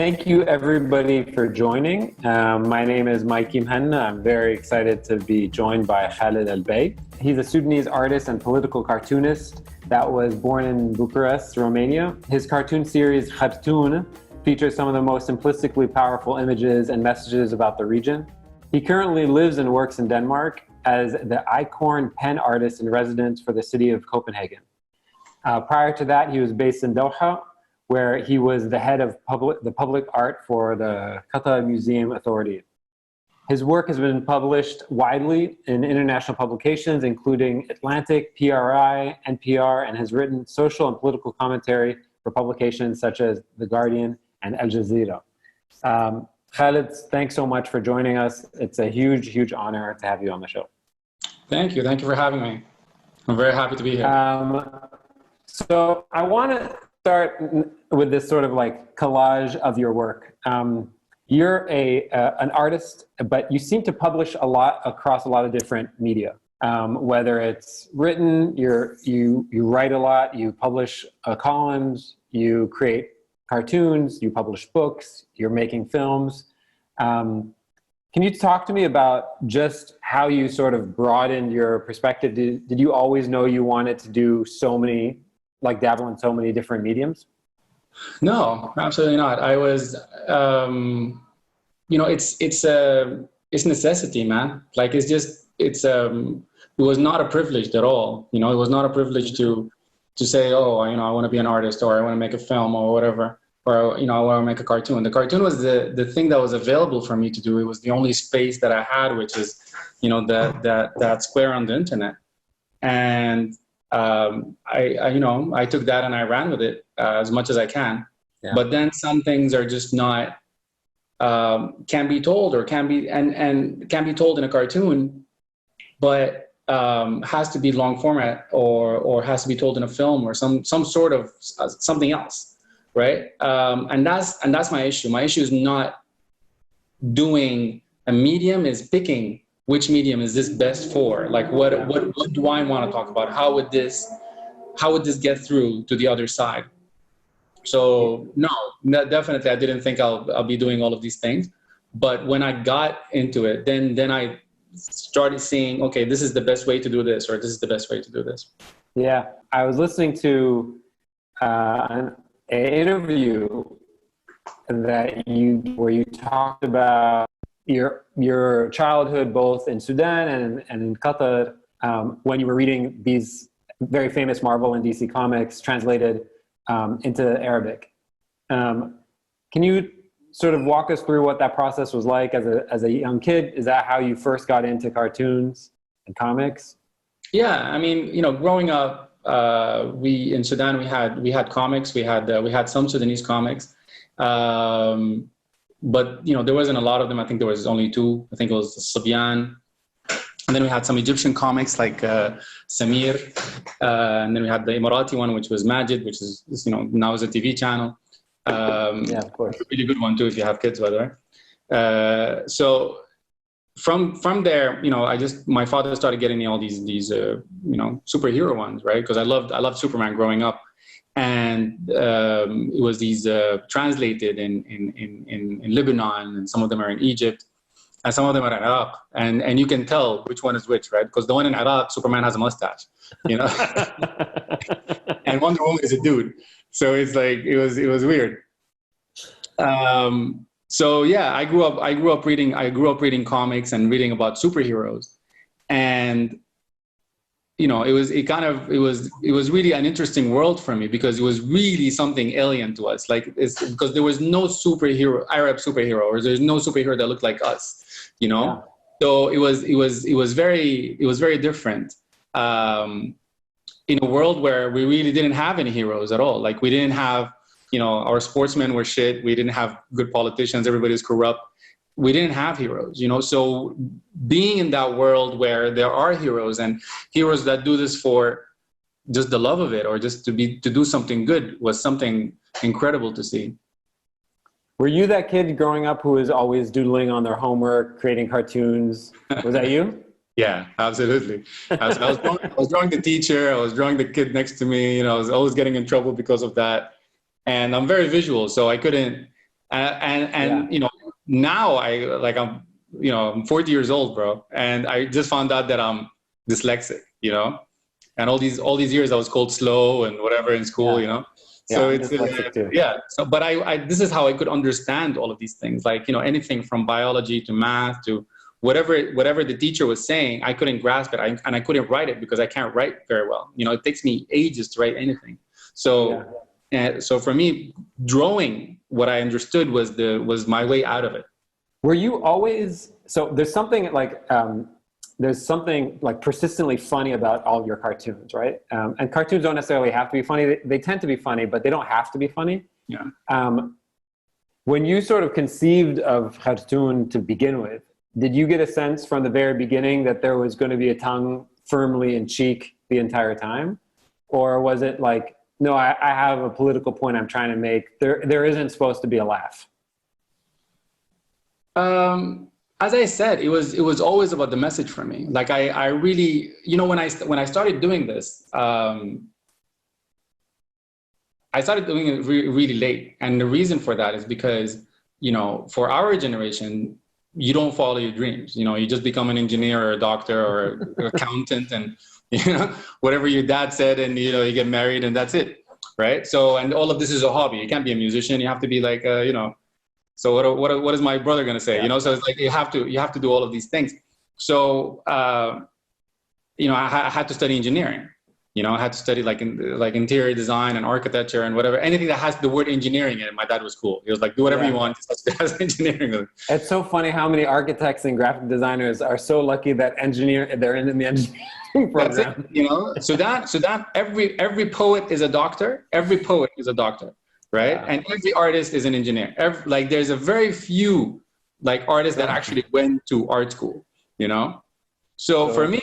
Thank you everybody for joining. My name is Mikey Mhanna. I'm very excited to be joined by Khalid Albaih. He's a Sudanese artist and political cartoonist that was born in Bucharest, Romania. His cartoon series Khartoum features some of the most simplistically powerful images and messages about the region. He currently lives and works in Denmark as the Icorn pen artist in residence for the city of Copenhagen. Prior to that, he was based in Doha, where he was the head of the public art for the Qatar Museum Authority. His work has been published widely in international publications, including Atlantic, PRI, NPR, and has written social and political commentary for publications such as The Guardian and Al Jazeera. Khalid, thanks so much for joining us. It's a huge, huge honor to have you on the show. Thank you. Thank you for having me. I'm very happy to be here. So I want to start with this sort of like collage of your work. You're an artist, but you seem to publish a lot across a lot of different media. Whether it's written, you write a lot, you publish columns, you create cartoons, you publish books, you're making films. Can you talk to me about just how you sort of broadened your perspective? Did you always know you wanted to do so many, like dabble in so many different mediums? No, absolutely not. I was, it's necessity, man. Like it was not a privilege at all. It was not a privilege to say, oh, I want to be an artist, or I want to make a film, or whatever, or I want to make a cartoon. The cartoon was the thing that was available for me to do. It was the only space that I had, which is, that square on the internet. And I took that and I ran with it as much as I can. Yeah. But then some things are just not can be told or can be told in a cartoon, but has to be long format or has to be told in a film or some sort of something else, right? And that's my issue. My issue is not doing a medium, is picking which medium is this best for? Like what do I want to talk about? How would this get through to the other side? So no, definitely I didn't think I'll be doing all of these things. But when I got into it, then I started seeing, okay, this is the best way to do this, or this is the best way to do this. Yeah, I was listening to an interview where you talked about your childhood both in Sudan and in Qatar, when you were reading these very famous Marvel and DC comics translated into Arabic. Can you sort of walk us through what that process was like as a young kid? Is that how you first got into cartoons and comics? Yeah, I mean, growing up, in Sudan we had comics. We had some Sudanese comics. But there wasn't a lot of them. I think there was only two. I think it was Sabyan, and then we had some Egyptian comics like Samir, and then we had the Emirati one, which was Majid, which is now is a TV channel. Yeah, of course, a really good one too if you have kids, by the way. So from there, my father started getting me all these superhero ones, right? Because I loved Superman growing up. And it was these translated in Lebanon, and some of them are in Egypt, and some of them are in Iraq. And you can tell which one is which, right? Because the one in Iraq, Superman has a mustache, and Wonder Woman is a dude. So it's like it was weird. So yeah, I grew up reading comics and reading about superheroes, and it was really an interesting world for me because it was really something alien to us. Like because there was no Arab superhero, or there's no superhero that looked like us, Yeah. So it was very different. In a world where we really didn't have any heroes at all. Like we didn't have, our sportsmen were shit. We didn't have good politicians. Everybody's corrupt. We didn't have heroes, so being in that world where there are heroes and heroes that do this for just the love of it, or just to do something good, was something incredible to see. Were you that kid growing up who was always doodling on their homework, creating cartoons? Was that you? Yeah, absolutely. I was drawing the teacher. I was drawing the kid next to me. I was always getting in trouble because of that. And I'm very visual, so I couldn't You know, now I'm 40 years old, bro, and I just found out that I'm dyslexic, you know, and all these years I was called slow and whatever in school, you know. So it's dyslexic too. So, but I this is how I could understand all of these things, like, you know, anything from biology to math to whatever the teacher was saying, I couldn't grasp it, and I couldn't write it because I can't write very well. You know, it takes me ages to write anything. So, so for me, drawing, what I understood was my way out of it. Were you always, so there's something like persistently funny about all of your cartoons, right? And cartoons don't necessarily have to be funny. They tend to be funny, but they don't have to be funny. Yeah. When you sort of conceived of Khartoum to begin with, did you get a sense from the very beginning that there was going to be a tongue firmly in cheek the entire time? Or was it like, no, I have a political point I'm trying to make. There isn't supposed to be a laugh. As I said, it was always about the message for me. Like I really, you know, when I started doing this, I started doing it really late. And the reason for that is because, you know, for our generation, you don't follow your dreams. You know, you just become an engineer or a doctor or an accountant, and, you know, whatever your dad said, and, you know, you get married and that's it. Right. So, and all of this is a hobby. You can't be a musician. You have to be like, you know, so what is my brother going to say? You know, so it's like, you have to do all of these things. So, you know, I had to study engineering. You know, I had to study like interior design and architecture and whatever, anything that has the word engineering in it. My dad was cool. He was like, do whatever you want. It has engineering. It's so funny how many architects and graphic designers are so lucky that they're in the engineering program. That's it, you know, Sudan, every poet is a doctor. Every poet is a doctor, right? Yeah. And every artist is an engineer. Like there's a very few like artists that actually went to art school, you know? So for me,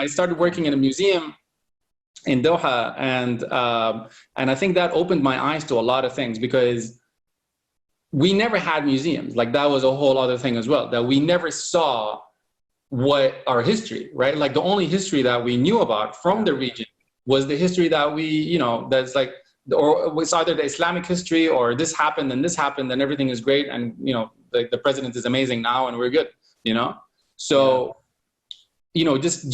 I started working in a museum in Doha, and I think that opened my eyes to a lot of things, because we never had museums. Like that was a whole other thing as well, that we never saw what our history, right? Like the only history that we knew about from the region was the history that we, you know, that's like, or it's either the Islamic history or this happened and everything is great, and, you know, the president is amazing now and we're good, you know? So you know, just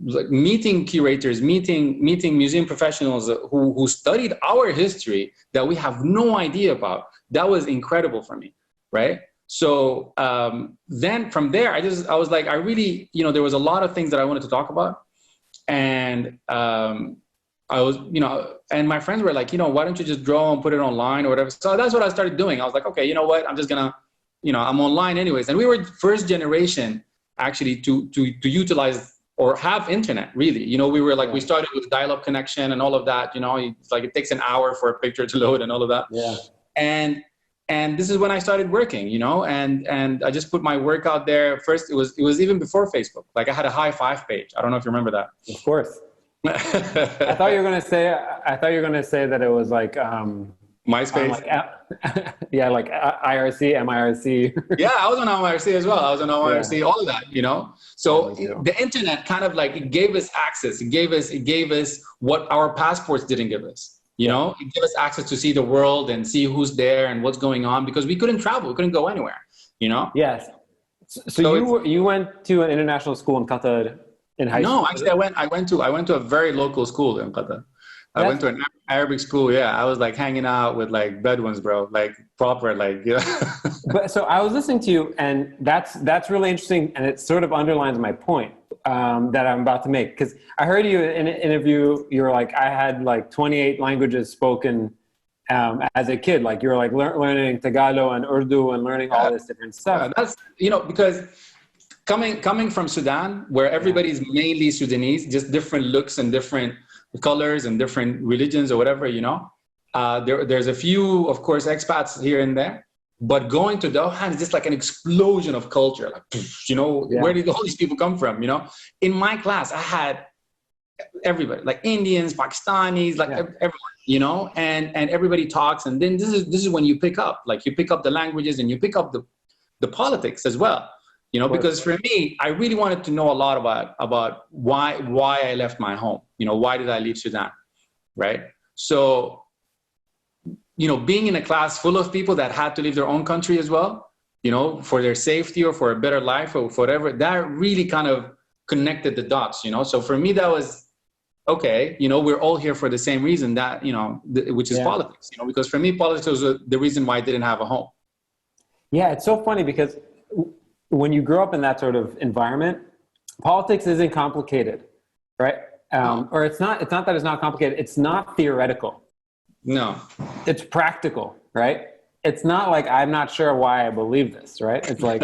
like meeting curators, meeting museum professionals who studied our history that we have no idea about. That was incredible for me, right? So then from there, I was like, I really, you know, there was a lot of things that I wanted to talk about, and I was, you know, and my friends were like, you know, why don't you just draw and put it online or whatever? So that's what I started doing. I was like, okay, you know what? I'm just gonna, you know, I'm online anyways. And we were first generation actually to utilize or have internet, really. You know, we were like, we started with dial-up connection and all of that, you know, it's like it takes an hour for a picture to load and all of that. Yeah. And this is when I started working, you know, and I just put my work out there. First, it was even before Facebook. Like I had a high five page. I don't know if you remember that. Of course. I thought you were gonna say that it was like MySpace. Like IRC, MIRC. Yeah, I was on MIRC as well. I was on MIRC, all of that, you know. So the internet kind of like, it gave us access. It gave us what our passports didn't give us. You know, it gave us access to see the world and see who's there and what's going on, because we couldn't travel, we couldn't go anywhere. You know. Yes. So you went to an international school in Qatar in high school? No, actually, I went to a very local school in Qatar. I went to an Arabic school. Yeah, I was like hanging out with like Bedouins, bro, like proper, like, you know. But so I was listening to you, and that's really interesting, and it sort of underlines my point that I'm about to make. Because I heard you in an interview, you were like, I had like 28 languages spoken as a kid. Like you were like learning Tagalog and Urdu and learning all this different stuff. That's, you know, because coming from Sudan, where everybody's mainly Sudanese, just different looks and different colors and different religions or whatever, you know, there's a few, of course, expats here and there, but going to Doha is just like an explosion of culture. Like, you know, where did all these people come from? You know, in my class, I had everybody, like Indians, Pakistanis, like everyone, you know, and everybody talks. And then this is when you pick up the languages and you pick up the politics as well. You know, because for me, I really wanted to know a lot about why I left my home. You know, why did I leave Sudan, right? So being in a class full of people that had to leave their own country as well, for their safety or for a better life or whatever, that really kind of connected the dots, So for me, that was, okay, we're all here for the same reason, that, which is politics, because for me, politics was the reason why I didn't have a home. Yeah, it's so funny because when you grow up in that sort of environment, politics isn't complicated, right? Or it's not that it's not complicated, it's not theoretical. No. It's practical, right? It's not like, I'm not sure why I believe this, right? It's like,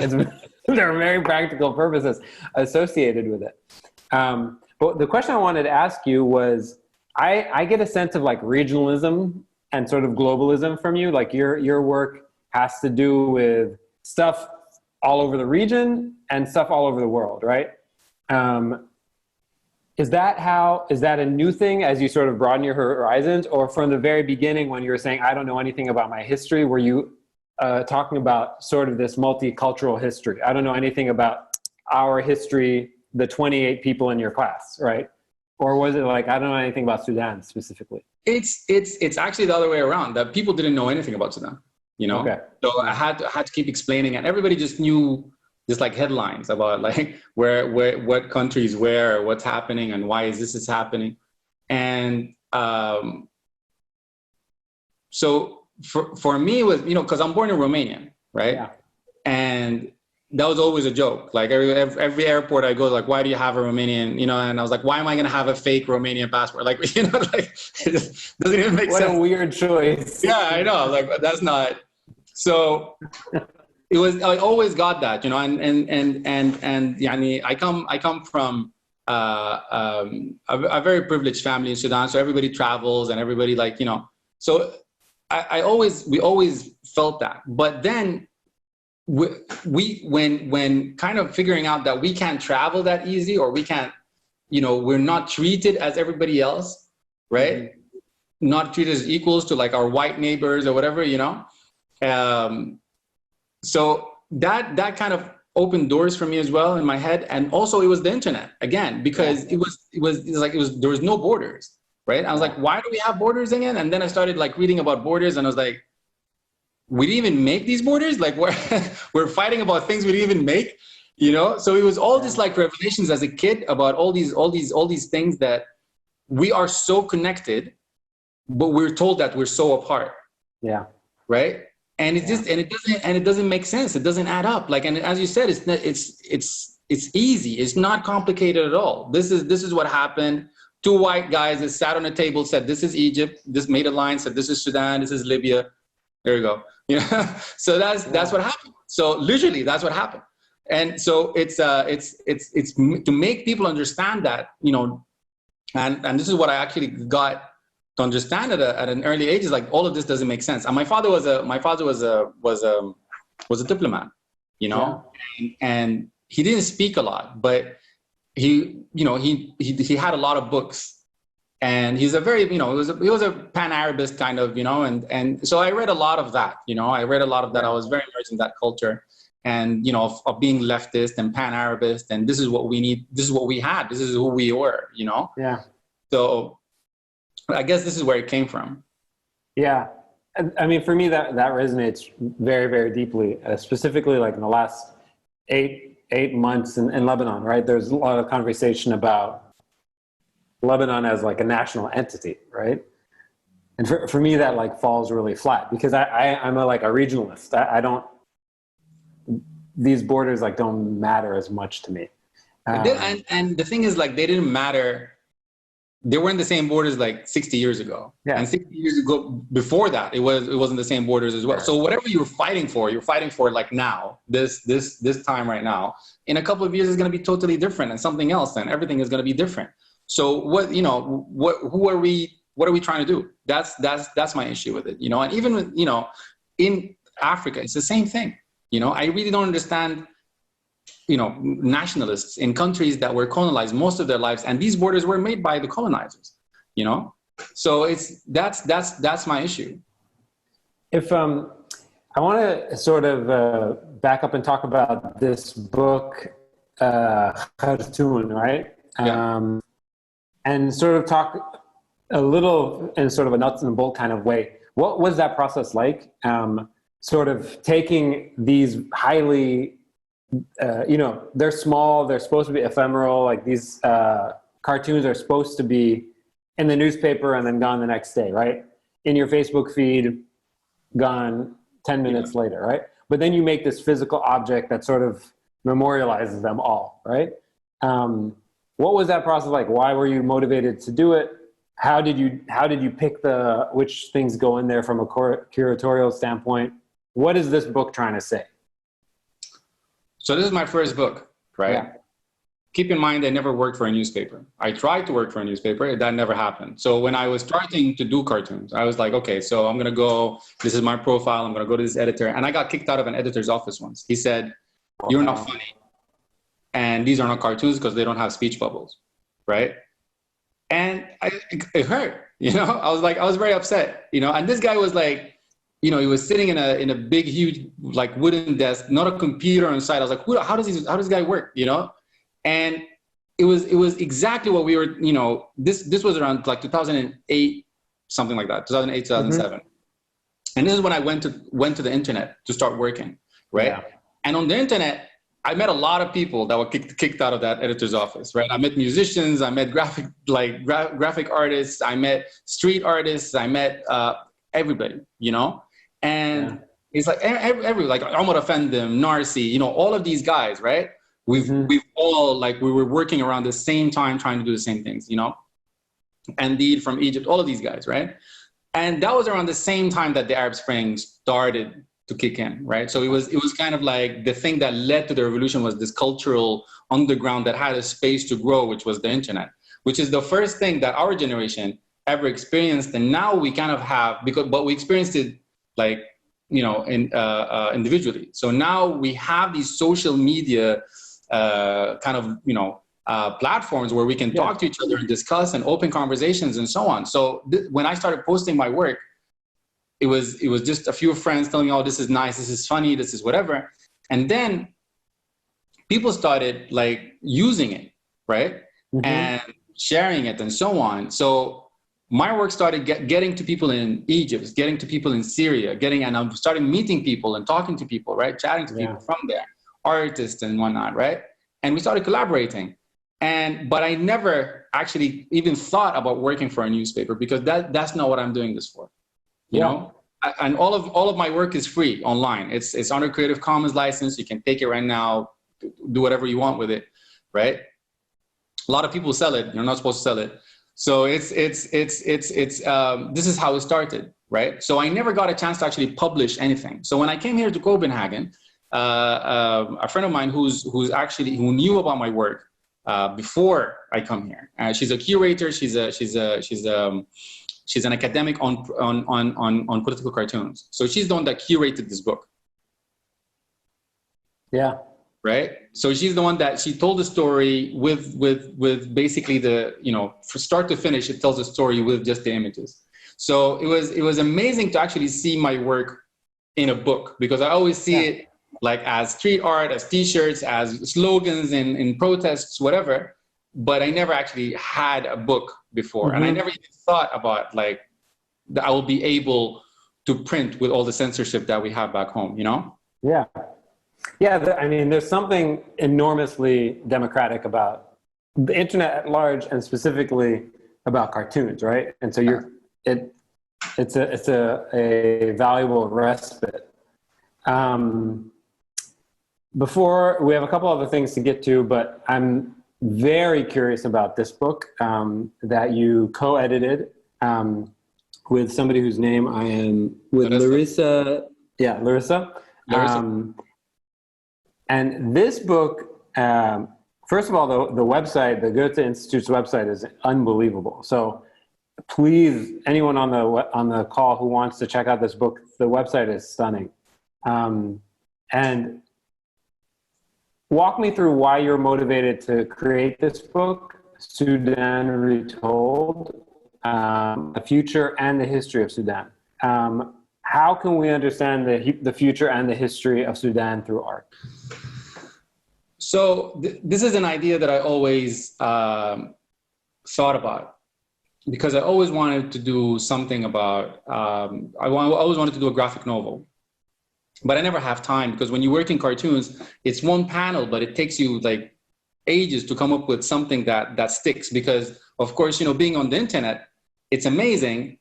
there are very practical purposes associated with it. But the question I wanted to ask you was, I get a sense of like regionalism and sort of globalism from you. Like your work has to do with stuff all over the region and stuff all over the world, right? Is that a new thing as you sort of broaden your horizons, or from the very beginning when you were saying, I don't know anything about my history, were you talking about sort of this multicultural history? I don't know anything about our history, the 28 people in your class, right? Or was it like, I don't know anything about Sudan specifically? It's actually the other way around, that people didn't know anything about Sudan, Okay. So I had to keep explaining, and everybody just knew just like headlines about like what countries where, what's happening, and why is happening. And so for me, it was, because I'm born in Romania, right? Yeah. And that was always a joke. Like every airport I go, like, why do you have a Romanian, and I was like, why am I going to have a fake Romanian passport? Like, like, it just doesn't even make sense. What a weird choice. Yeah, I know. Like, that's not, so it was, I always got that, and I come from a very privileged family in Sudan. So everybody travels and everybody so we always felt that. But then when kind of figuring out that we can't travel that easy, or we can't, we're not treated as everybody else, right? Mm-hmm. Not treated as equals to like our white neighbors or whatever, so that kind of opened doors for me as well in my head. And also it was the internet again, because it was there was no borders, right? I was like, why do we have borders again? And then I started like reading about borders, and I was like, we didn't even make these borders? Like we're fighting about things we didn't even make, So it was all this like revelations as a kid about all these things, that we are so connected, but we're told that we're so apart. Yeah. Right. And it just, it doesn't make sense. It doesn't add up. Like, and as you said, it's easy. It's not complicated at all. This is what happened. Two white guys that sat on a table, said, this is Egypt. This made a line, said, this is Sudan. This is Libya. There you go. So that's what happened. So literally that's what happened. And so it's to make people understand that, and this is what I actually got to understand at an early age, is like, all of this doesn't make sense. And my father was a diplomat, and he didn't speak a lot, but he had a lot of books. And he's a very, he was a pan-Arabist kind of, and so I read a lot of that, I read a lot of that. I was very immersed in that culture, and, of being leftist and pan-Arabist, and this is what we need. This is what we had. This is who we were, Yeah. So I guess this is where it came from. Yeah. I mean, for me, that resonates very, very deeply, specifically like in the last eight months in Lebanon, right? There's a lot of conversation about Lebanon as like a national entity, right? And for me, that like falls really flat, because I'm a regionalist. I don't, these borders like don't matter as much to me. And the thing is, like, they didn't matter. They weren't the same borders like 60 years ago. Yeah. And 60 years ago, before that, it wasn't the same borders as well. Right. So whatever you're fighting for like now, this time right now. In a couple of years, it's going to be totally different, and something else, and everything is going to be different. So who are we? What are we trying to do? That's my issue with it. And even with, in Africa, it's the same thing. I really don't understand, nationalists in countries that were colonized most of their lives, and these borders were made by the colonizers. So that's my issue. If I want to sort of back up and talk about this book, Khartoum, right? Yeah. And sort of talk a little in sort of a nuts and bolt kind of way. What was that process like? Sort of taking these highly, they're small, they're supposed to be ephemeral, like these cartoons are supposed to be in the newspaper and then gone the next day, right? In your Facebook feed, gone 10 minutes later, right? But then you make this physical object that sort of memorializes them all, right? What was that process like? Why were you motivated to do it? How did you pick which things go in there from a curatorial standpoint? What is this book trying to say? So this is my first book, right? Yeah. Keep in mind, I never worked for a newspaper. I tried to work for a newspaper. That never happened. So when I was starting to do cartoons, I was like, okay, so I'm going to go, this is my profile. I'm going to go to this editor. And I got kicked out of an editor's office once. He said, you're not funny. And these are not cartoons because they don't have speech bubbles, right? And it hurt, I was very upset, and this guy was like, he was sitting in a big, huge, like wooden desk, not a computer on the side. I was like, how does this guy work, And it was exactly what we were, this was around like 2008, something like that, 2008, 2007. Mm-hmm. And this is when I went to the internet to start working, right? Yeah. And on the internet, I met a lot of people that were kicked out of that editor's office, right? I met musicians, I met graphic artists, I met street artists, I met everybody, And it's like like Omar Effendim, Narsi, all of these guys, right? We've all we were working around the same time trying to do the same things, Indeed from Egypt, all of these guys, right? And that was around the same time that the Arab Spring started to kick in, right? So it was kind of like the thing that led to the revolution was this cultural underground that had a space to grow, which was the internet, which is the first thing that our generation ever experienced. And now we kind of have, but we experienced it individually. So now we have these social media platforms where we can talk to each other and discuss and open conversations and so on. So when I started posting my work, it was just a few friends telling me, oh, this is nice, this is funny, this is whatever. And then people started using it, right? Mm-hmm. And sharing it and so on. So my work started getting to people in Egypt, getting to people in Syria, and I started meeting people and talking to people, right? Chatting to people from there, artists and whatnot, right? And we started collaborating. But I never actually even thought about working for a newspaper because that's not what I'm doing this for. You know, and all of my work is free online. It's under Creative Commons license. You can take it right now, do whatever you want with it, right? A lot of people sell it. You're not supposed to sell it. So this is how it started, right? So I never got a chance to actually publish anything. So when I came here to Copenhagen, a friend of mine who knew about my work before I come here. She's a curator. She's an academic on political cartoons. So she's the one that curated this book. Yeah. Right. So she's the one that she told the story with basically from start to finish, it tells the story with just the images. So it was amazing to actually see my work in a book because I always see it as street art, as T-shirts, as slogans in protests, whatever. But I never actually had a book before. Mm-hmm. And I never even thought about that I will be able to print with all the censorship that we have back home, Yeah. Yeah, there's something enormously democratic about the internet at large and specifically about cartoons, right? And so it's a valuable respite. Before, we have a couple other things to get to, but I'm very curious about this book that you co-edited with somebody whose name I am with Larissa. Yeah, Larissa. And this book, first of all, the website, the Goethe Institute's website is unbelievable. So please, anyone on the call who wants to check out this book, the website is stunning. And walk me through why you're motivated to create this book, Sudan Retold, the future and the history of Sudan. How can we understand the future and the history of Sudan through art? So this is an idea that I always thought about. because I always wanted to do something about, I always wanted to do a graphic novel. But I never have time, because when you work in cartoons, it's one panel, but it takes you like ages to come up with something that sticks. Because of course, you know, being on the internet, it's amazing,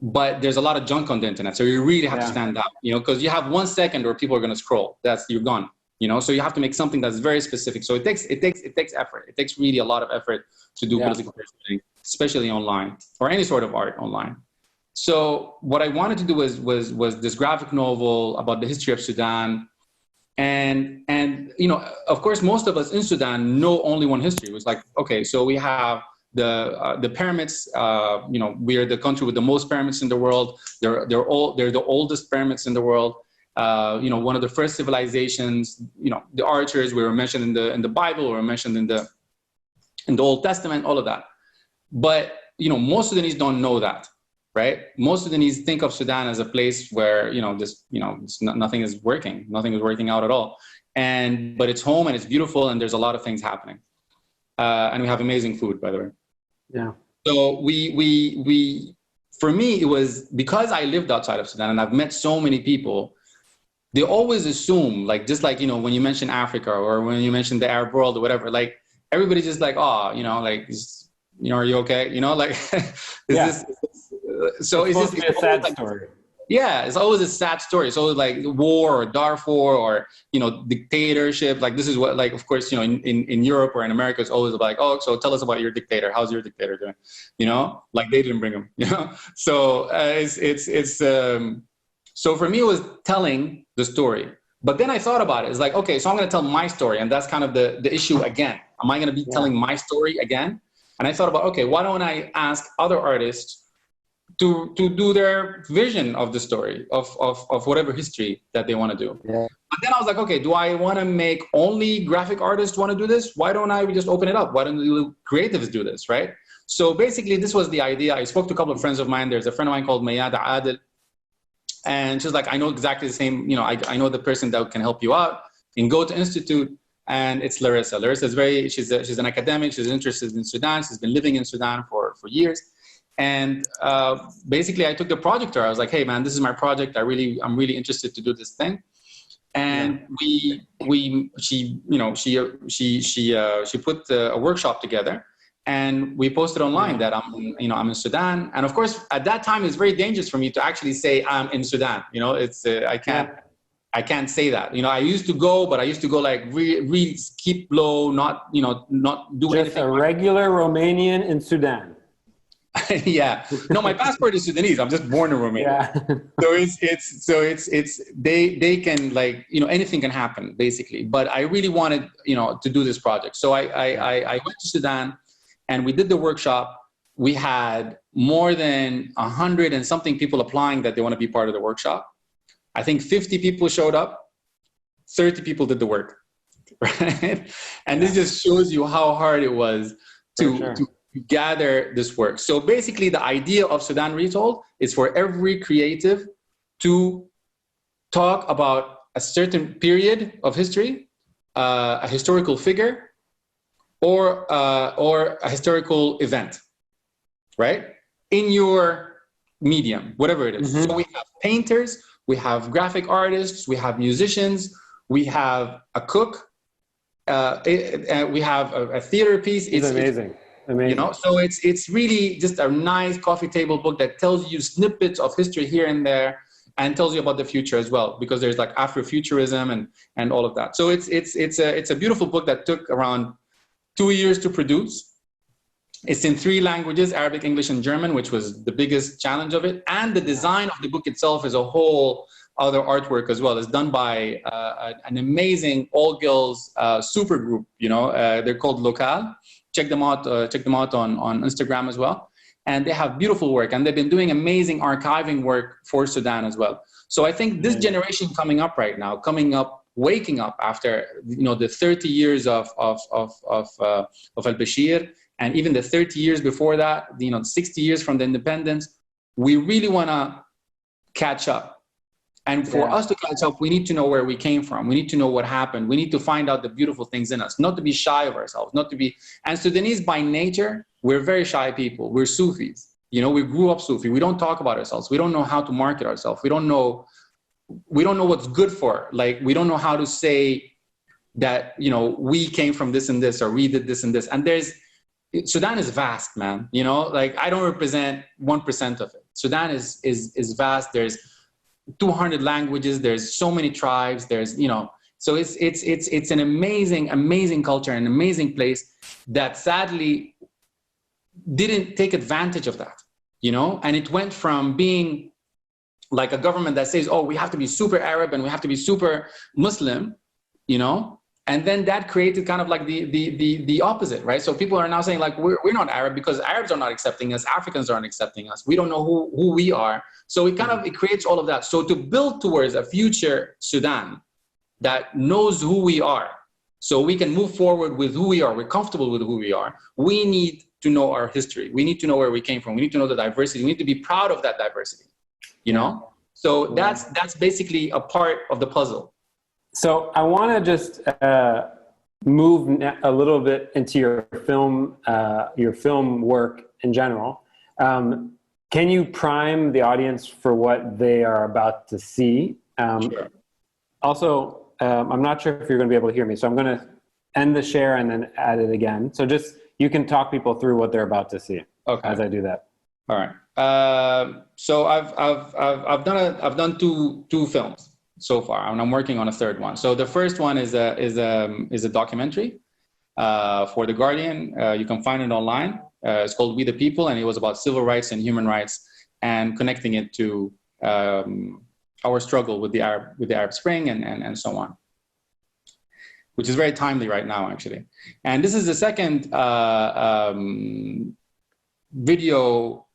but there's a lot of junk on the internet. So you really have to stand out, you know, because you have 1 second where people are going to scroll. You're gone, you know. So you have to make something that's very specific. So it takes effort. It takes really a lot of effort to do political cartooning, especially online, or any sort of art online. So what I wanted to do was this graphic novel about the history of Sudan. And you know, of course, most of us in Sudan know only one history. It was like, okay, so we have the pyramids. You know, we are the country with the most pyramids in the world. They're the oldest pyramids in the world. You know, one of the first civilizations. You know, the archers, we were mentioned in the Bible, we were mentioned in the Old Testament, all of that. But you know, most Sudanese don't know that. Right? Most Sudanese think of Sudan as a place where, you know, nothing is working out at all. But it's home and it's beautiful and there's a lot of things happening. And we have amazing food, by the way. Yeah. So for me, it was because I lived outside of Sudan and I've met so many people, they always assume, like, just like, you know, when you mention Africa or when you mention the Arab world or whatever, like everybody's just like, oh, you know, like, you know, are you okay? You know, like, so it's just a sad story. Yeah, it's always a sad story. So like war or Darfur or, you know, dictatorship. Like this is what, like, of course, you know, in Europe or in America, it's always like, oh, so tell us about your dictator. How's your dictator doing? You know, like they didn't bring him. You know, so so for me, it was telling the story. But then I thought about it. It's like, okay, so I'm going to tell my story, and that's kind of the issue again. Am I going to be telling my story again? And I thought about, okay, why don't I ask other artists to do their vision of the story of whatever history that they want to do. Yeah. But then I was like, okay, do I want to make only graphic artists want to do this? Why don't I just open it up? Why don't the creatives do this, right? So basically, this was the idea. I spoke to a couple of friends of mine. There's a friend of mine called Mayada Adil, and she's like, I know exactly the same, you know, I know the person that can help you out in Goethe Institute, and it's Larissa. Larissa is she's an academic. She's interested in Sudan. She's been living in Sudan for years. And basically, I took the project to her. I was like, "Hey, man, this is my project. I'm really interested to do this thing." And she put a workshop together, and we posted online that I'm in Sudan. And of course, at that time, it's very dangerous for me to actually say I'm in Sudan. You know, it's I can't say that. You know, I used to go, but I used to go like really keep low, not do just anything. Just a regular Romanian in Sudan. Yeah, no, my passport is Sudanese. I'm just born in Romania. Yeah. So they can, like, you know, anything can happen basically. But I really wanted, you know, to do this project. So I went to Sudan, and we did the workshop. We had more than 100 and something people applying that they want to be part of the workshop. I think 50 people showed up. 30 people did the work, right? And this just shows you how hard it was to gather this work. So basically, the idea of Sudan Retold is for every creative to talk about a certain period of history, a historical figure, or a historical event, right? In your medium, whatever it is. Mm-hmm. So we have painters, we have graphic artists, we have musicians, we have a cook, we have a theater piece. It's amazing. Amazing. You know, so it's really just a nice coffee table book that tells you snippets of history here and there, and tells you about the future as well, because there's like Afrofuturism and all of that. So it's a beautiful book that took around 2 years to produce. It's in 3 languages, Arabic, English, and German, which was the biggest challenge of it. And the design of the book itself is a whole other artwork as well. It's done by an amazing all-girls super group. You know, they're called Local. Check them out on Instagram as well. And they have beautiful work, and they've been doing amazing archiving work for Sudan as well. So I think this generation coming up right now, waking up after, you know, the 30 years of al-Bashir, and even the 30 years before that, you know, 60 years from the independence, we really want to catch up. And for us to catch up, we need to know where we came from. We need to know what happened. We need to find out the beautiful things in us, not to be shy of ourselves, not to be. And Sudanese by nature, we're very shy people. We're Sufis. You know, we grew up Sufi. We don't talk about ourselves. We don't know how to market ourselves. We don't know what's good for. Like, we don't know how to say that, you know, we came from this and this, or we did this and this. And Sudan is vast, man. You know, like, I don't represent 1% of it. Sudan is vast. There's 200 languages. There's so many tribes. There's, you know, so it's an amazing culture, an amazing place that sadly didn't take advantage of that, you know? And it went from being like a government that says, oh, we have to be super Arab and we have to be super Muslim, you know? And then that created kind of like the opposite, right? So people are now saying, like, we're not Arab because Arabs are not accepting us, Africans aren't accepting us, we don't know who we are. So it creates all of that. So to build towards a future Sudan that knows who we are, so we can move forward with who we are, we're comfortable with who we are, we need to know our history. We need to know where we came from. We need to know the diversity. We need to be proud of that diversity, you know? So that's basically a part of the puzzle. So I want to just move a little bit into your film work in general. Can you prime the audience for what they are about to see? Sure. Also, I'm not sure if you're going to be able to hear me, so I'm going to end the share and then add it again. So just, you can talk people through what they're about to see as I do that. All right. So I've done two films so far, and I'm working on a third one. So the first one is a documentary for The Guardian. You can find it online. It's called We the People, and it was about civil rights and human rights, and connecting it to our struggle with the Arab Spring and so on, which is very timely right now, actually. And this is the second video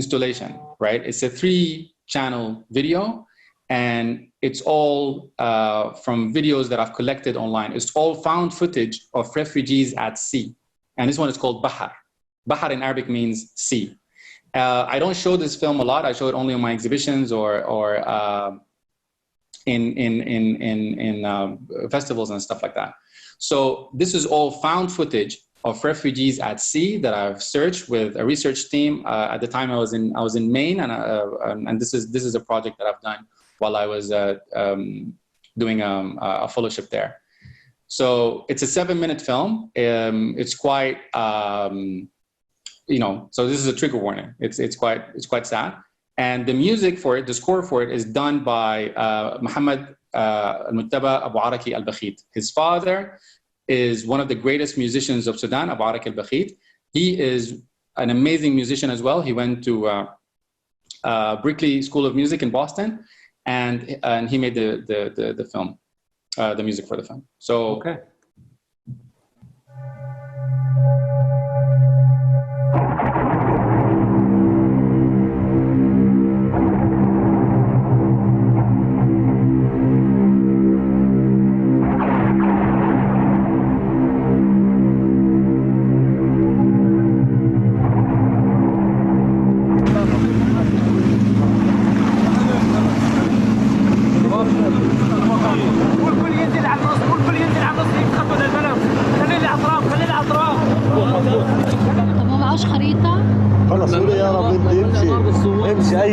installation, right? It's a 3-channel video, and it's all from videos that I've collected online. It's all found footage of refugees at sea. And this one is called Bahar. Bahar in Arabic means sea. I don't show this film a lot. I show it only on my exhibitions or in festivals and stuff like that. So this is all found footage of refugees at sea that I've searched with a research team. At the time I was in Maine, and this is a project that I've done while I was doing a fellowship there. So it's a 7-minute film. It's quite you know, so this is a trigger warning. It's quite sad. And the music for it, the score for it, is done by Muhammad al-Muttaba Abu Araki al-Bakhit. His father is one of the greatest musicians of Sudan, Abu Araki al-Bakhit. He is an amazing musician as well. He went to Berklee School of Music in Boston, and he made the film, the music for the film. So. Okay.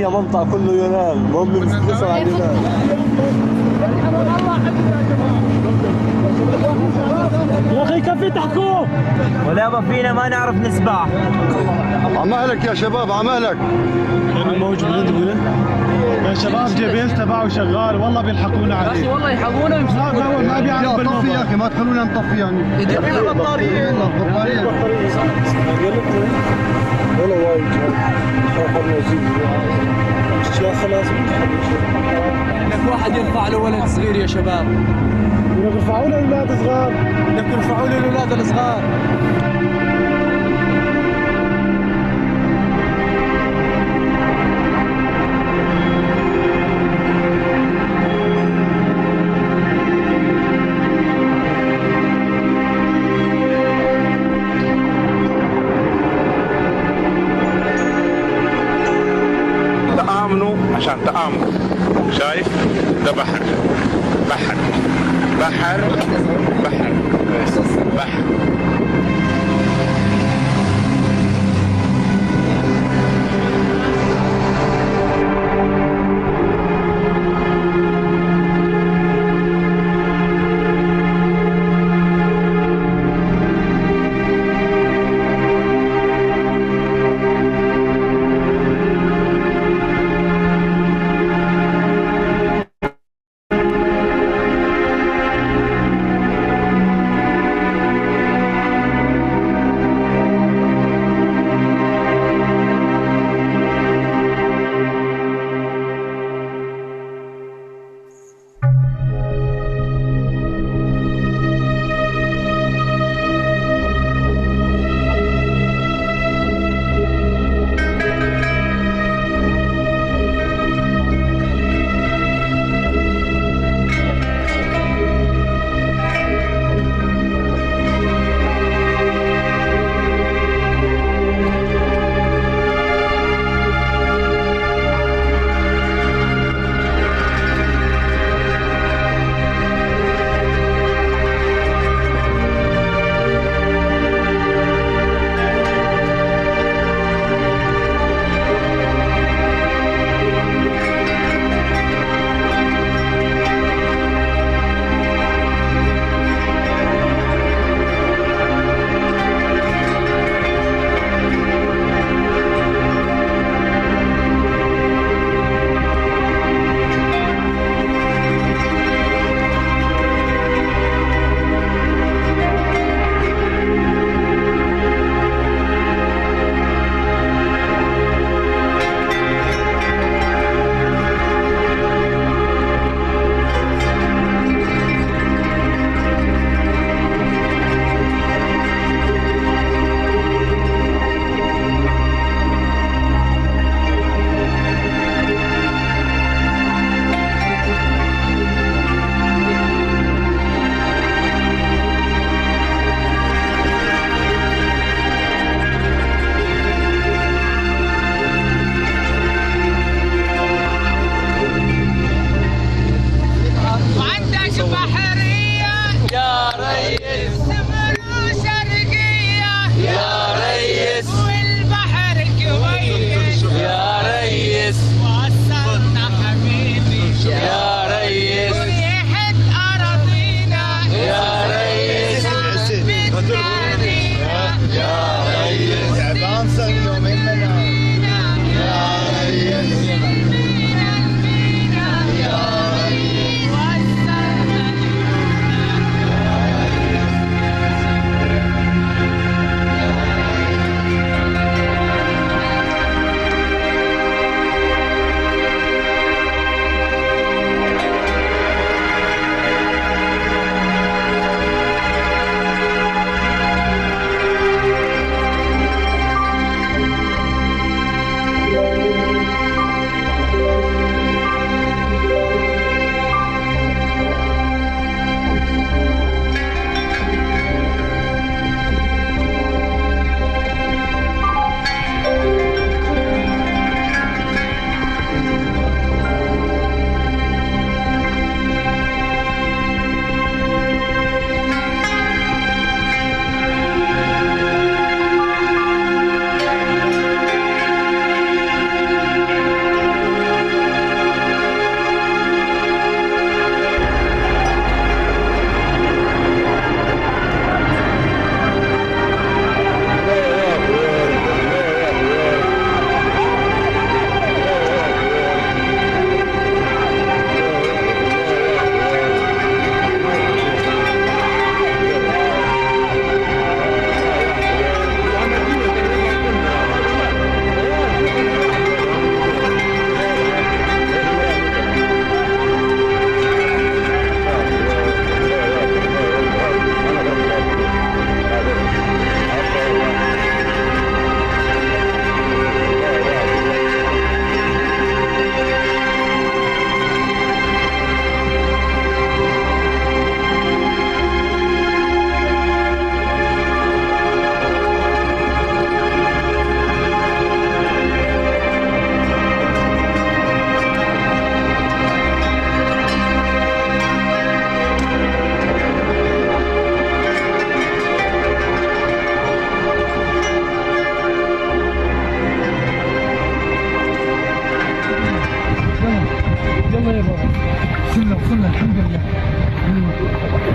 منطقة كله ينال، المهم نسأل عن ينال. يا أخي كيف تحكوا؟ ولا فينا ما نعرف نسبح. عمالك يا شباب عمالك. موجودين تقول؟ يا شباب جبيل تبعه شغال والله بيلحقونا عليه. والله يلحقونا ما بيعرف بالنظر. يا أخي ما تخلونا نطفي يعني. جبنا بطارية. بطارية. والله وايد. لك واحد يرفع له ولد صغير يا شباب. يرفعوا له الاولاد صغار. لك يرفعوا له الاولاد الصغار. عشان تآمنوا. شايف؟ ده بحر بحر بحر بحر بحر.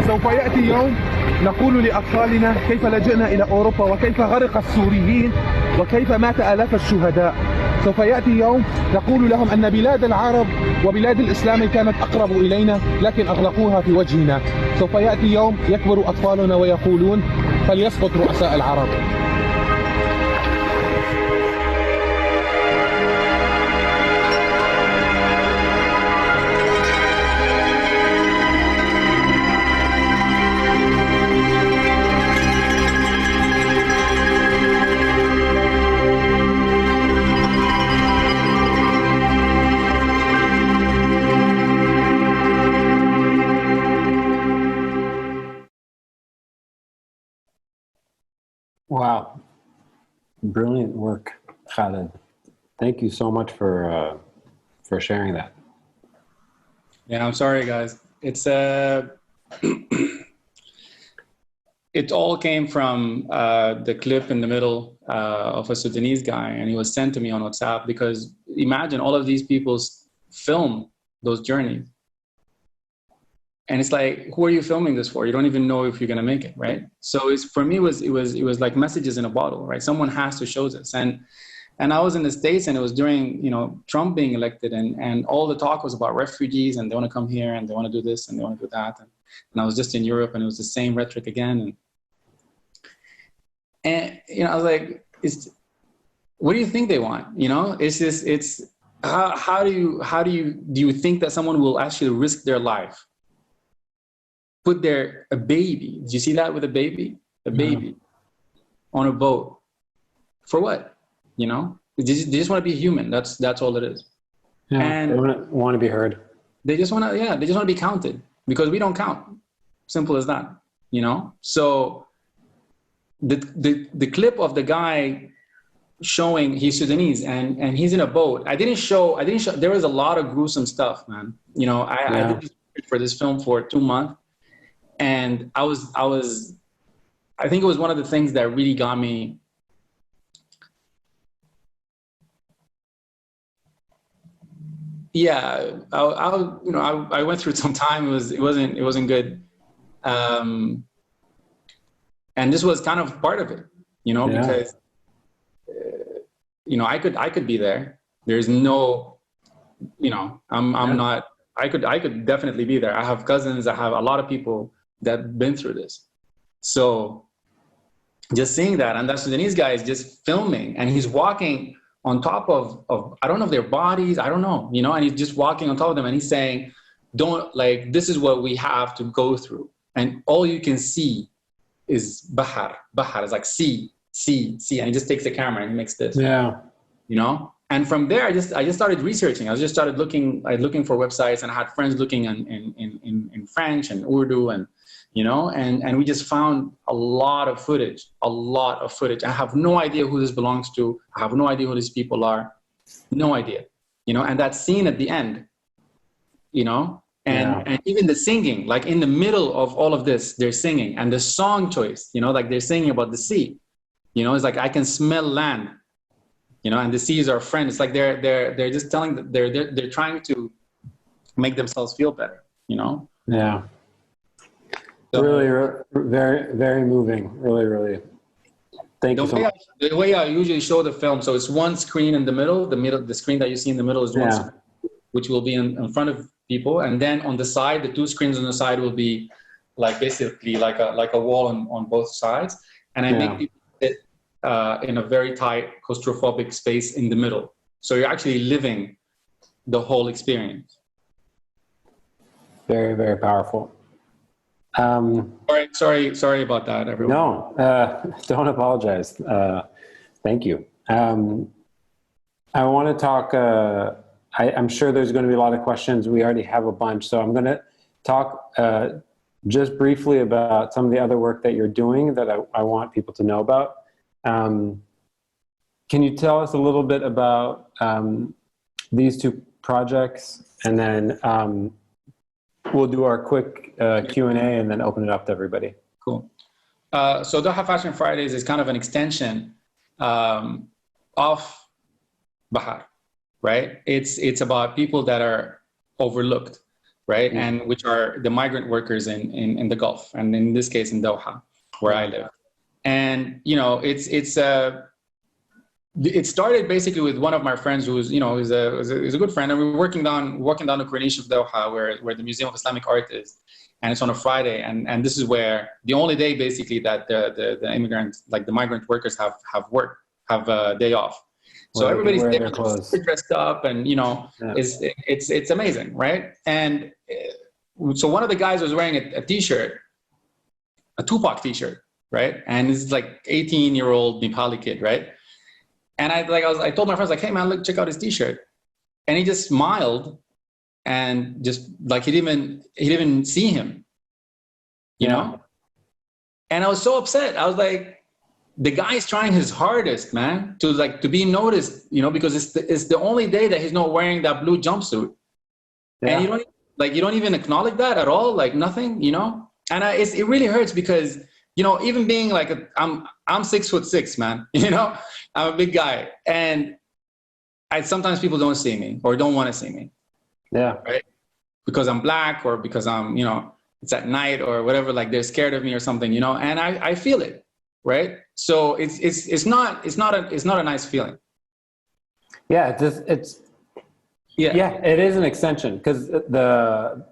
سوف يأتي يوم نقول لأطفالنا كيف لجأنا إلى أوروبا وكيف غرق السوريين وكيف مات آلاف الشهداء. سوف يأتي يوم نقول لهم أن بلاد العرب وبلاد الإسلام كانت أقرب إلينا لكن أغلقوها في وجهنا. سوف يأتي يوم يكبر أطفالنا ويقولون فليسقط رؤساء العرب. Wow, brilliant work, Khalid. Thank you so much for sharing that. Yeah, I'm sorry, guys. It's it all came from the clip in the middle of a Sudanese guy, and he was sent to me on WhatsApp because imagine all of these people film those journeys. And it's like, who are you filming this for? You don't even know if you're gonna make it, right? So it's, for me, it was like messages in a bottle, right? Someone has to show this. And I was in the States, and it was during, you know, Trump being elected, and all the talk was about refugees, and they wanna come here, and they wanna do this, and they wanna do that. And I was just in Europe, and it was the same rhetoric again. And you know, I was like, what do you think they want? You know, it's how do you think that someone will actually risk their life? Put a baby, did you see that with a baby? A baby on a boat. For what? You know? They just want to be human. That's all it is. Yeah, and they want to be heard. They just want to be counted, because we don't count. Simple as that. You know? So the clip of the guy showing he's Sudanese and he's in a boat. I didn't show, there was a lot of gruesome stuff, man. You know, I did this for this film for 2 months. And I think it was one of the things that really got me. Yeah, I went through some time. It wasn't good, and this was kind of part of it, because I could be there. There's no, I'm not. I could definitely be there. I have cousins. I have a lot of people that been through this. So just seeing that, and that Sudanese guy is just filming, and he's walking on top of I don't know if their bodies, I don't know, and he's just walking on top of them, and he's saying, this is what we have to go through. And all you can see is Bahar. Bahar is like sea, and he just takes the camera and he makes this. Yeah. And from there, I just started researching. I just started looking for websites, and I had friends looking in French and Urdu, and and we just found a lot of footage. I have no idea who this belongs to. I have no idea who these people are. No idea. And that scene at the end, and even the singing, like in the middle of all of this, they're singing, and the song choice, like they're singing about the sea. It's like, I can smell land, and the sea is our friend. It's like they're just telling that they're trying to make themselves feel better, Yeah. So, really, very, very moving. Really, really. Thank you so much. The way I usually show the film, so it's one screen in the middle. The screen that you see in the middle is one screen, which will be in front of people, and then on the side, the two screens on the side will be like basically like a wall on both sides, and I make people sit in a very tight claustrophobic space in the middle. So you're actually living the whole experience. Very, very powerful. Sorry about that, everyone. No, don't apologize. Thank you. I want to talk, I'm sure there's going to be a lot of questions. We already have a bunch. So I'm going to talk just briefly about some of the other work that you're doing that I want people to know about. Can you tell us a little bit about these two projects, and then we'll do our quick Q&A and then open it up to everybody. Cool. So Doha Fashion Fridays is kind of an extension of Bahar, right? It's about people that are overlooked, right? Mm-hmm. And which are the migrant workers in the Gulf, and in this case in Doha, where I live. And it started basically with one of my friends who's a good friend, and we were walking down the coronation of Doha, where the Museum of Islamic Art is, and it's on a Friday, and this is where the only day basically that the immigrants, like the migrant workers, have a day off. So everybody's there, dressed up, and it's amazing, right? And so one of the guys was wearing a T-shirt, a Tupac T-shirt, right? And it's like 18-year-old Nepali kid, right? And I told my friends, like, hey man, look, check out his T-shirt. And he just smiled, and just like he didn't even see him, you know? And I was so upset. I was like, the guy's trying his hardest, man, to be noticed, because it's the only day that he's not wearing that blue jumpsuit. Yeah. And you don't even acknowledge that at all, like nothing, And it really hurts because, even being like I'm 6'6", man, I'm a big guy, and sometimes people don't see me or don't want to see me. Yeah. Right. Because I'm black, or because I'm, it's at night or whatever, like they're scared of me or something, and I feel it. Right. So it's not a nice feeling. Yeah. It is an extension, because the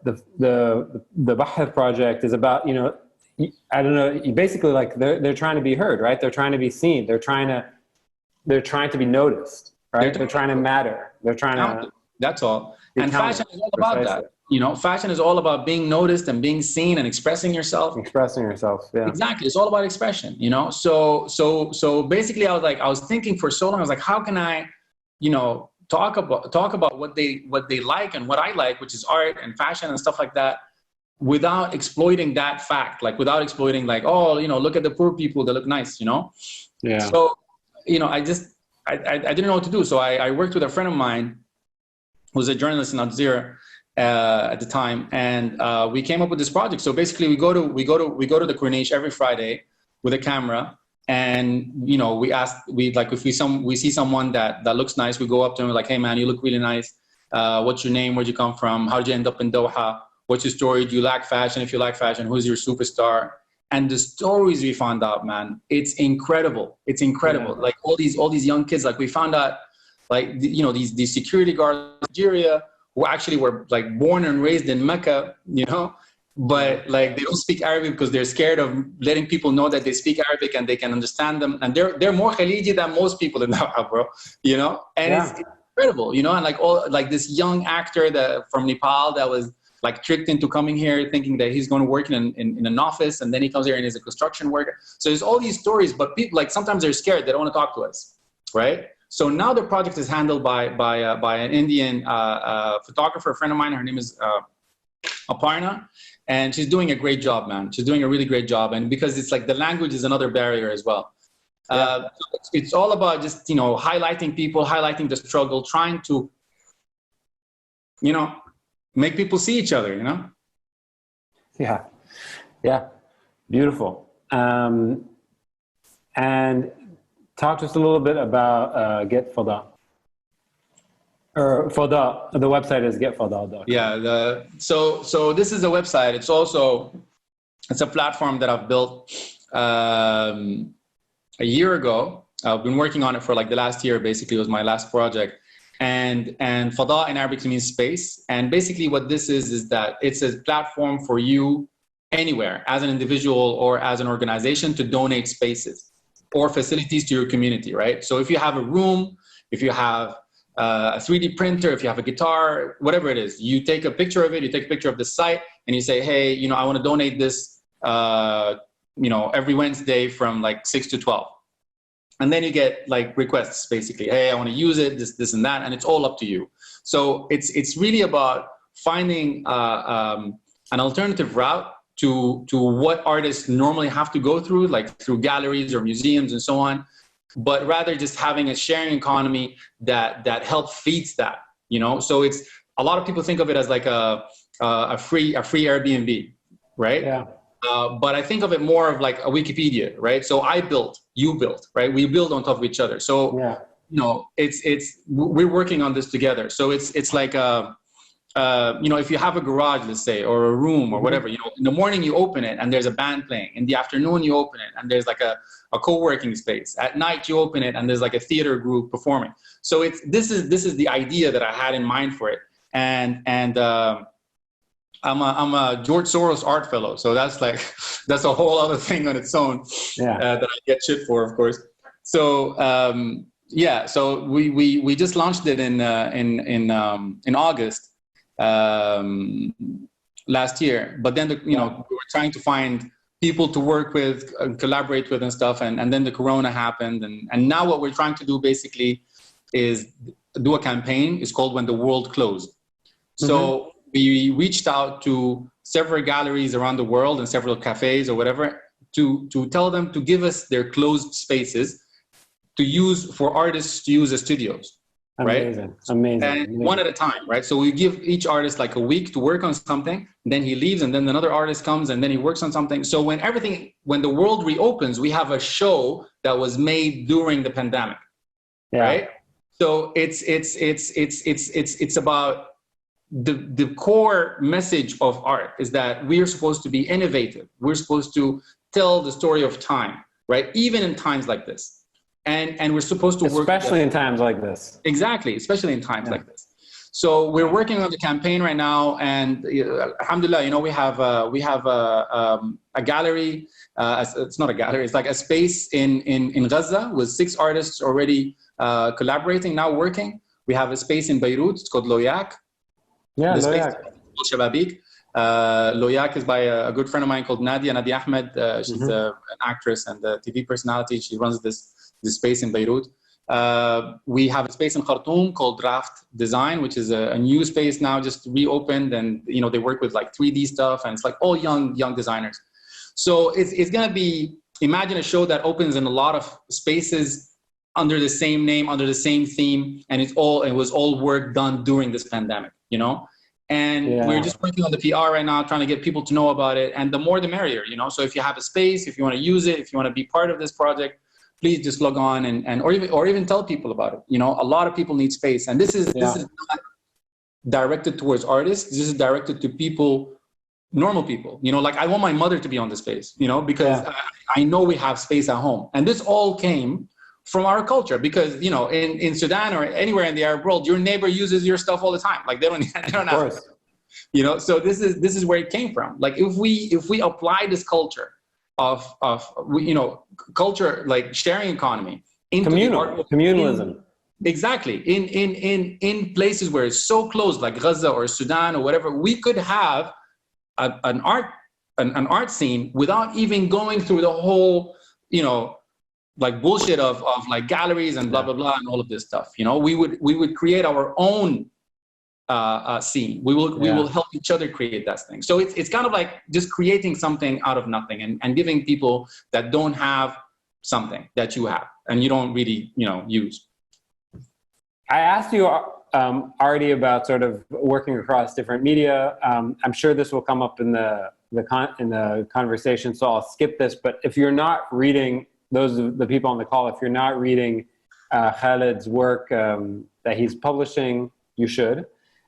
Bahar project is about, I don't know, basically like they're trying to be heard, right? They're trying to be seen. They're trying to be noticed, right? They're trying to matter. They're trying to. That's all. And fashion is all about that. Fashion is all about being noticed and being seen and expressing yourself. Expressing yourself, yeah. Exactly. It's all about expression, So basically, I was thinking for so long. I was like, how can I, talk about what they like and what I like, which is art and fashion and stuff like that, without exploiting that fact, like without exploiting, like, oh, look at the poor people, they look nice, Yeah. So, I didn't know what to do. So I worked with a friend of mine who's a journalist in Jazeera, at the time, and we came up with this project. So basically, we go to the Corniche every Friday with a camera, and you know, if we see someone that looks nice, we go up to him like, hey man, you look really nice. What's your name? Where'd you come from? How did you end up in Doha? What's your story? Do you like fashion? If you like fashion, who's your superstar? And the stories we found out, man, it's incredible. It's incredible. Yeah. Like all these young kids, like we found out, like, you know, these security guards in Nigeria who actually were like born and raised in Mecca, you know, but like they don't speak Arabic because they're scared of letting people know that they speak Arabic and they can understand them. And they're more Khaliji than most people in Doha, bro, you know? And it's incredible, you know? And like this young actor from Nepal that was like tricked into coming here thinking that he's going to work in an office, and then he comes here and he's a construction worker. So there's all these stories, but people, like, sometimes they're scared. They don't want to talk to us, right? So now the project is handled by an Indian photographer, a friend of mine. Her name is Aparna, and she's doing a great job, man. She's doing a really great job, and because it's like the language is another barrier as well. So it's all about just, you know, highlighting people, highlighting the struggle, trying to, you know, make people see each other, you know? Yeah, beautiful. And talk to us a little bit about Get Fadaa. Or Fadaa, the website is getfadaa.com. Yeah, so this is a website. It's a platform that I've built a year ago. I've been working on it for like the last year, basically. It was my last project. And Fadaa in Arabic means space. And basically what this is that it's a platform for you anywhere, as an individual or as an organization, to donate spaces or facilities to your community, right? So if you have a room, if you have a 3D printer, if you have a guitar, whatever it is, you take a picture of it, you take a picture of the site, and you say, hey, you know, I want to donate this, you know, every Wednesday from like 6 to 12. And then you get like requests, basically, hey, I want to use it, this and that, and it's all up to you. So it's really about finding an alternative route to what artists normally have to go through, like through galleries or museums and so on, but rather just having a sharing economy that helps feeds that, you know? So it's, a lot of people think of it as like a free Airbnb, right? Yeah. But I think of it more of like a Wikipedia, right? So I built, you built, right? We build on top of each other. So, you know, we're working on this together. So it's like you know, if you have a garage, let's say, or a room or whatever, you know, in the morning you open it and there's a band playing. In the afternoon you open it and there's like a co-working space. At night you open it and there's like a theater group performing. So this is the idea that I had in mind for it. And I'm a George Soros art fellow, so that's a whole other thing on its own that I get shit for, of course. So yeah, so we just launched it in August last year, but then you know, we were trying to find people to work with, collaborate with and stuff, and then the Corona happened, and now what we're trying to do basically is do a campaign. It's called When the World Closed. So we reached out to several galleries around the world and several cafes or whatever to tell them to give us their closed spaces to use for artists to use as studios. Amazing. Right? Amazing. And Amazing. One at a time, right? So we give each artist like a week to work on something, then he leaves, and then another artist comes and then he works on something. So when the world reopens, we have a show that was made during the pandemic, right? So it's about the core message of art is that we are supposed to be innovative. We're supposed to tell the story of time, right? Even in times like this. And we're supposed to work. Especially in times like this. Exactly, especially in times like this. So we're working on the campaign right now, and alhamdulillah, you know, we have a gallery. It's not a gallery. It's like a space in Gaza with 6 artists already collaborating, now working. We have a space in Beirut. It's called Loyak. Yeah, Loyak. Shababik. Loyak is by a good friend of mine called Nadia Ahmed. She's an actress and a TV personality. She runs this space in Beirut. We have a space in Khartoum called Draft Design, which is a new space now, just reopened, and you know, they work with like 3D stuff, and it's like all young designers. So it's gonna be, imagine a show that opens in a lot of spaces under the same name, under the same theme, and it was all work done during this pandemic, you know. And we're just working on the PR right now, trying to get people to know about it. And the more the merrier, you know? So if you have a space, if you want to use it, if you want to be part of this project, please just log on or even tell people about it. You know, a lot of people need space. And this is not directed towards artists. This is directed to people, normal people. You know, like I want my mother to be on the space, you know, because I know we have space at home. And this all came from our culture, because, you know, in Sudan or anywhere in the Arab world, your neighbor uses your stuff all the time. Like they don't have, you know, so this is where it came from. Like if we apply this culture of you know, culture, like sharing economy into communalism. Exactly. In places where it's so close, like Gaza or Sudan or whatever, we could have an art scene without even going through the whole, you know, like bullshit of like galleries and blah blah blah and all of this stuff. You know, we would create our own scene. We will help each other create that thing. So it's kind of like just creating something out of nothing and giving people that don't have something that you have and you don't really, you know, use. I asked you already about sort of working across different media. I'm sure this will come up in the conversation, so I'll skip this. But if you're not reading, those are the people on the call, if you're not reading Khalid's work that he's publishing, you should.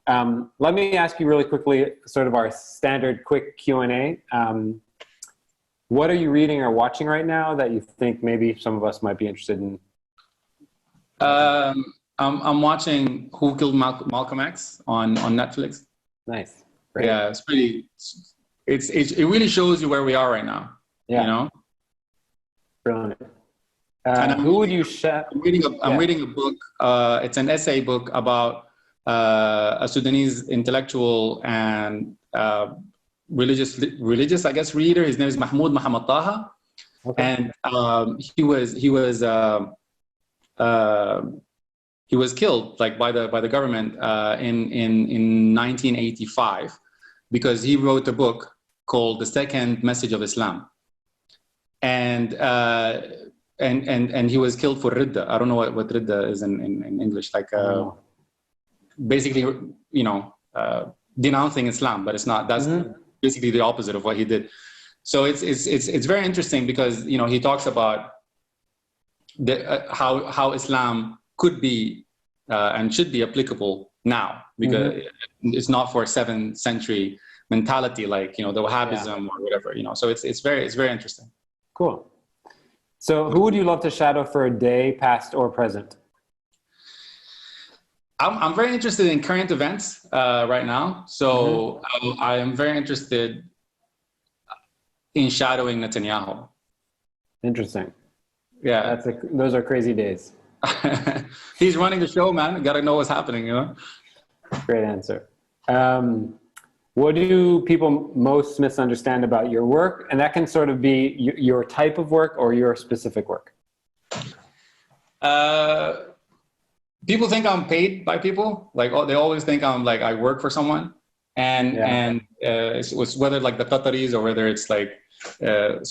Let me ask you really quickly, sort of our standard quick Q&A. What are you reading or watching right now that you think maybe some of us might be interested in? I'm watching Who Killed Malcolm X on Netflix. Nice. Great. Yeah, it's pretty. It really shows you where we are right now. Yeah. You know. Brilliant. Who would you share? I'm reading a book. It's an essay book about a Sudanese intellectual and religious, I guess, reader. His name is Mahmoud Muhammad Taha, and he was killed like by the government in 1985 because he wrote a book called The Second Message of Islam, and he was killed for ridda. I don't know what ridda is in English, like basically, you know, denouncing Islam, but it's not. That's basically the opposite of what he did. So it's very interesting because, you know, he talks about how Islam could be and should be applicable now, because it's not for a 7th century mentality like, you know, the Wahhabism or whatever, you know. So it's very interesting. Cool. So who would you love to shadow for a day, past or present? I'm very interested in current events right now. So I am very interested in shadowing Netanyahu. Interesting. Yeah. Those are crazy days. He's running the show, man. You got to know what's happening, you know? Great answer. What do people most misunderstand about your work? And that can sort of be your type of work or your specific work. People think I'm paid by people. Like, they always think I'm like, I work for someone. And it's whether like the Qataris or whether it's like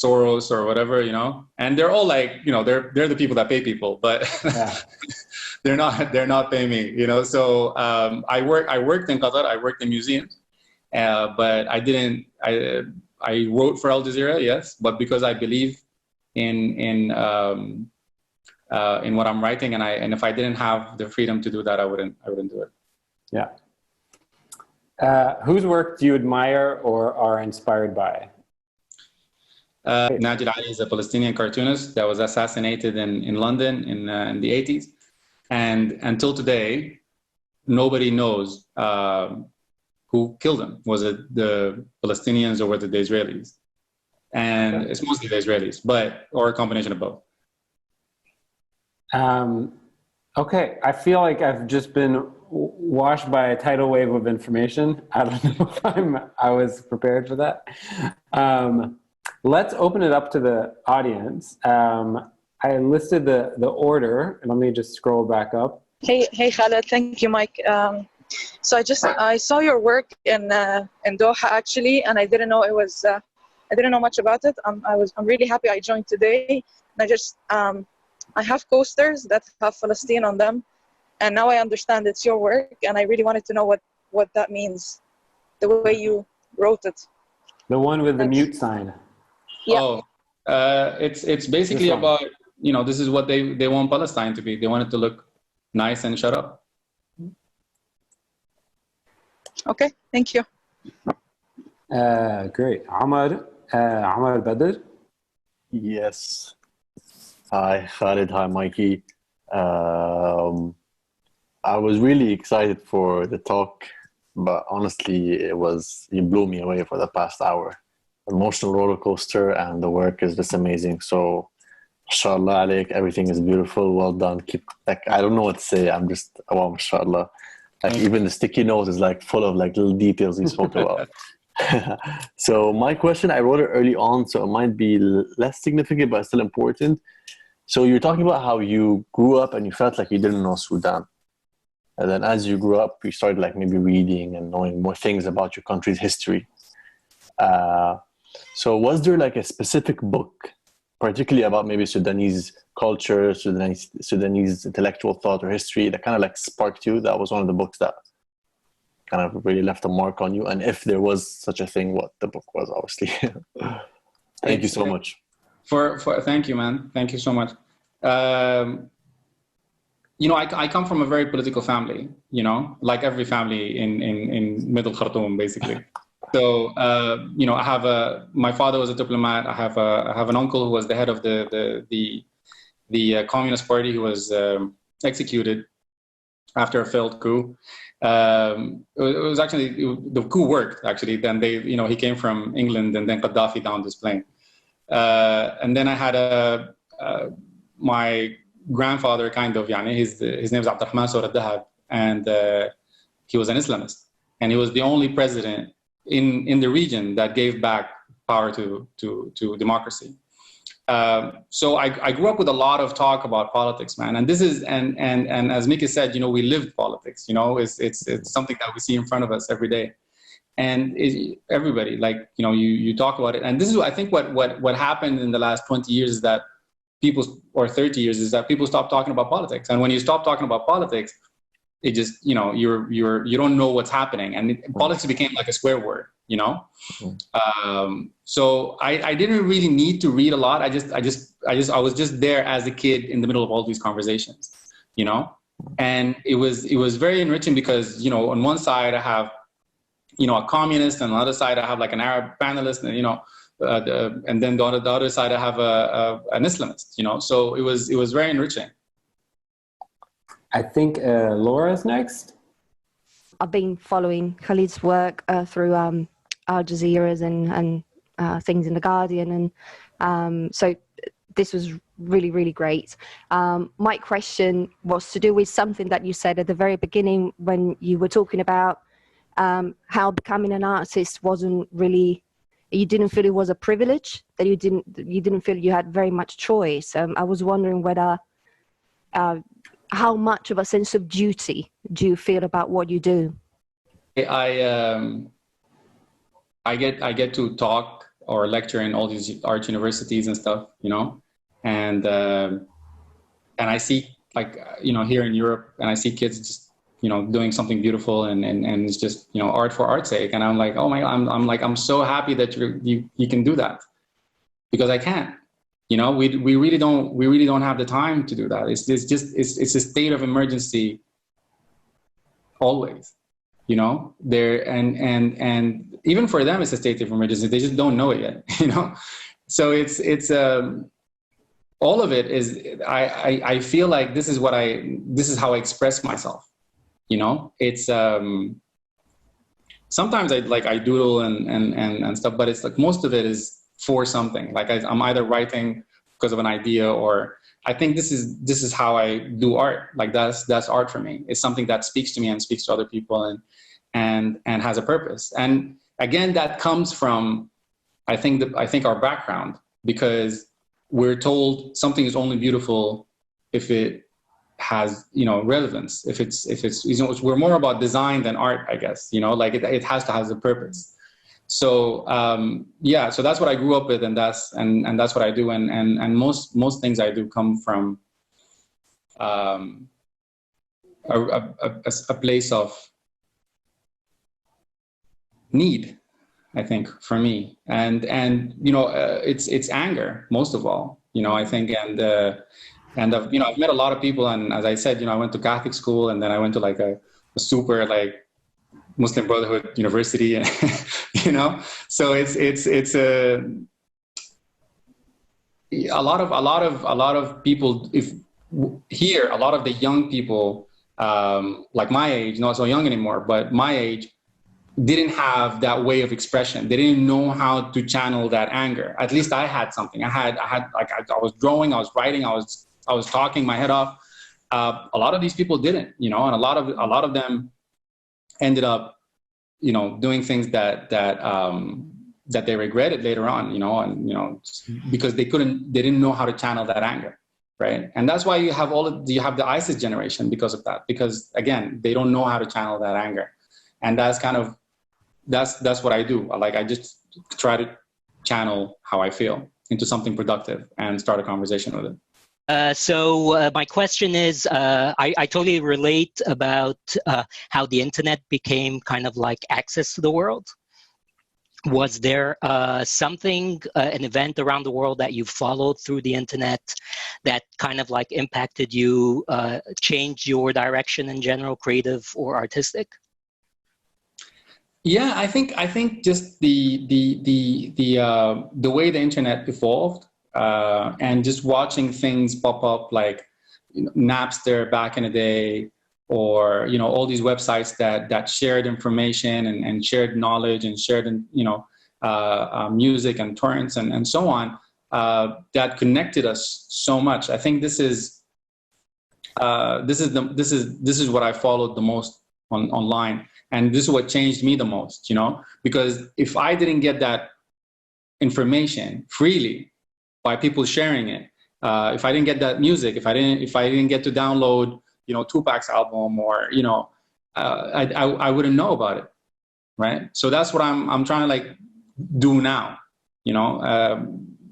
Soros or whatever, you know, and they're all like, you know, they're the people that pay people, but they're not paying me, you know. So I worked in Qatar, I worked in museums, but I wrote for Al Jazeera, yes, but because I believe in what I'm writing, and if I didn't have the freedom to do that, I wouldn't do it. Yeah. Whose work do you admire or are inspired by? Najib Ali is a Palestinian cartoonist that was assassinated in London in the 80s. And until today, nobody knows who killed him. Was it the Palestinians or was it the Israelis? And it's mostly the Israelis, or a combination of both. Okay, I feel like I've just been washed by a tidal wave of information. I don't know if I was prepared for that. Let's open it up to the audience. I listed the order, and let me just scroll back up. Hey Khalid, thank you, Mike. So I saw your work in Doha actually, and I didn't know it was. I didn't know much about it. I'm really happy I joined today. And I have coasters that have Palestine on them, and now I understand it's your work, and I really wanted to know what that means. the way you wrote it. The one with the Thanks. mute sign. Yeah. Oh, it's basically about, this is what they want Palestine to be. They want it to look nice and shut up. Okay, thank you. Great. Amar Badr. Yes. Hi, Khalid. Hi, Mikey. I was really excited for the talk, but honestly, you blew me away for the past hour. Emotional roller coaster, and the work is just amazing. So, mashallah alayk, everything is beautiful. Well done. I don't know what to say. I'm just, wow, mashallah. Like even the sticky note is like full of like little details you spoke about. So my question, I wrote it early on, so it might be less significant, but still important. So you're talking about how you grew up and you felt like you didn't know Sudan. And then as you grew up, you started like maybe reading and knowing more things about your country's history. So was there like a specific book, particularly about maybe Sudanese culture, Sudanese intellectual thought or history, that kind of like sparked you? That was one of the books that kind of really left a mark on you. And if there was such a thing, what the book was, obviously. Thank you so much. Thank you, man. Thank you so much. I come from a very political family, like every family in Middle Khartoum, basically. So, I have my father was a diplomat. I have an uncle who was the head of the Communist Party, who was executed after a failed coup. It was actually, the coup worked, actually. Then he came from England, and then Gaddafi downed his plane. And then I had my grandfather, kind of, his name is Abdurrahman Sor al-Dahab, and he was an Islamist. And he was the only president in the region that gave back power to democracy. So I grew up with a lot of talk about politics, man. And this is, and as Miki said, we lived politics, it's something that we see in front of us every day. And everybody, like, you talk about it. And this is, I think, what happened in the last 20 years is that or 30 years is that people stop talking about politics. And when you stop talking about politics, it just, you don't know what's happening. And politics became like a swear word, So I didn't really need to read a lot. I was just there as a kid in the middle of all these conversations, and it was very enriching because, on one side I have, a communist, and on the other side I have like an Arab panelist, and and then on the other side I have an Islamist, so it was very enriching. I think Laura's next. I've been following Khalid's work through Al Jazeera's and things in The Guardian, and so this was really, really great. My question was to do with something that you said at the very beginning when you were talking about how becoming an artist wasn't really, you didn't feel it was a privilege, that you didn't feel you had very much choice. I was wondering whether how much of a sense of duty do you feel about what you do? I get to talk or lecture in all these art universities and stuff, and I see, like, here in Europe, and I see kids just, doing something beautiful, and it's just, art for art's sake, and I'm like, oh my God, I'm so happy that you can do that, because I can't. We really don't have the time to do that. It's a state of emergency always, there, and even for them, it's a state of emergency. They just don't know it yet, So it's all of it is, I feel like this is how I express myself, it's, sometimes I doodle and stuff, but it's like, most of it is for something. Like I'm either writing because of an idea, or I think this is how I do art. Like that's art for me. It's something that speaks to me and speaks to other people and has a purpose. And again, that comes from, I think our background, because we're told something is only beautiful if it has, relevance. If it's we're more about design than art, I guess, like it has to have a purpose. So so that's what I grew up with, and that's what I do, and most things I do come from a place of need, I think, for me. And it's anger, most of all, I think. And I've met a lot of people. And as I said, I went to Catholic school, and then I went to like a super like Muslim Brotherhood university, and so it's a lot of people. If here, a lot of the young people, like my age, not so young anymore, but my age, didn't have that way of expression. They didn't know how to channel that anger. At least I had something. I had like I was drawing, I was writing, I was talking my head off. A lot of these people didn't, and a lot of them ended up, doing things that they regretted later on, because they didn't know how to channel that anger, right? And that's why you have the ISIS generation because of that. Because again, they don't know how to channel that anger, and that's kind of that's what I do. I just try to channel how I feel into something productive and start a conversation with it. So my question is, I totally relate about how the internet became kind of like access to the world. Was there something, an event around the world that you followed through the internet that kind of like impacted you, changed your direction in general, creative or artistic? Yeah, I think just the way the internet evolved. And just watching things pop up like Napster back in the day, or all these websites that shared information and shared knowledge and shared music and torrents and so on, that connected us so much. I think this is what I followed the most online, and this is what changed me the most. Because if I didn't get that information freely by people sharing it, if I didn't get that music, if I didn't get to download, Tupac's album, or I wouldn't know about it, right? So that's what I'm trying to like do now.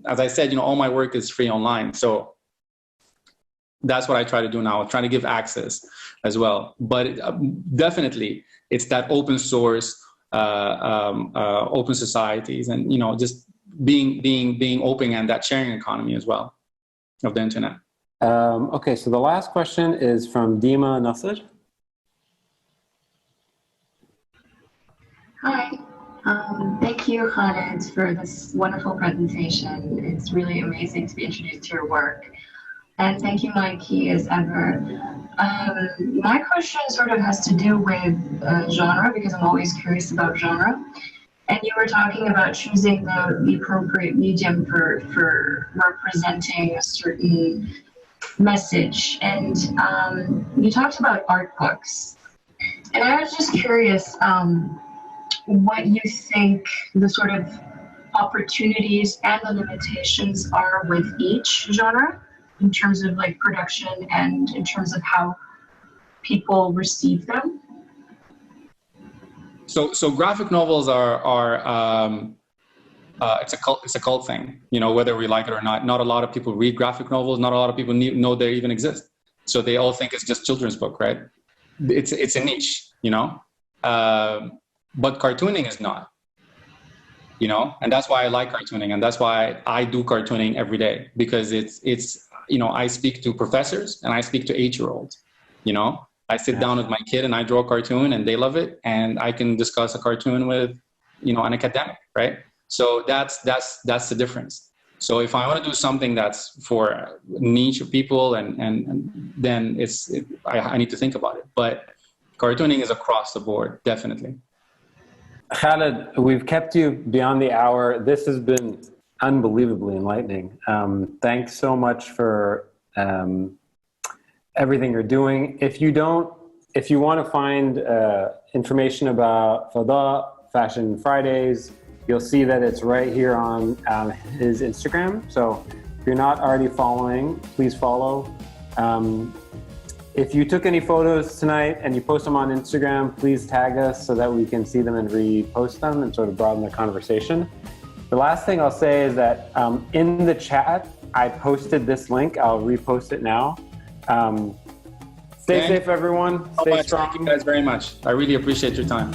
As I said, all my work is free online, so that's what I try to do now. I'm trying to give access as well, but definitely it's that open source, open societies, and just being open, and that sharing economy as well of the internet. Okay, so the last question is from Dima Nasser. Hi, thank you, Khalid, for this wonderful presentation. It's really amazing to be introduced to your work. And thank you, Mikey, as ever. My question sort of has to do with genre, because I'm always curious about genre. And you were talking about choosing the appropriate medium for representing a certain message. And you talked about art books. And I was just curious what you think the sort of opportunities and the limitations are with each genre in terms of like production and in terms of how people receive them. So graphic novels are it's a cult thing, whether we like it or not. Not a lot of people read graphic novels. Not a lot of people know they even exist. So they all think it's just children's book, right? It's a niche, but cartooning is not, and that's why I like cartooning, and that's why I do cartooning every day, because it's I speak to professors and I speak to 8-year-olds, I sit down with my kid and I draw a cartoon and they love it, and I can discuss a cartoon with, an academic, right? So that's the difference. So if I want to do something that's for niche people, and then I need to think about it. But cartooning is across the board, definitely. Khalid, we've kept you beyond the hour. This has been unbelievably enlightening. Thanks so much for everything you're doing. If you want to find information about Fadaa Fashion Fridays, you'll see that it's right here on his Instagram. So if you're not already following, please follow. If you took any photos tonight and you post them on Instagram, please tag us so that we can see them and repost them and sort of broaden the conversation. The last thing I'll say is that in the chat, I posted this link. I'll repost it now. Stay safe, everyone. Stay strong. Thank you guys very much. I really appreciate your time.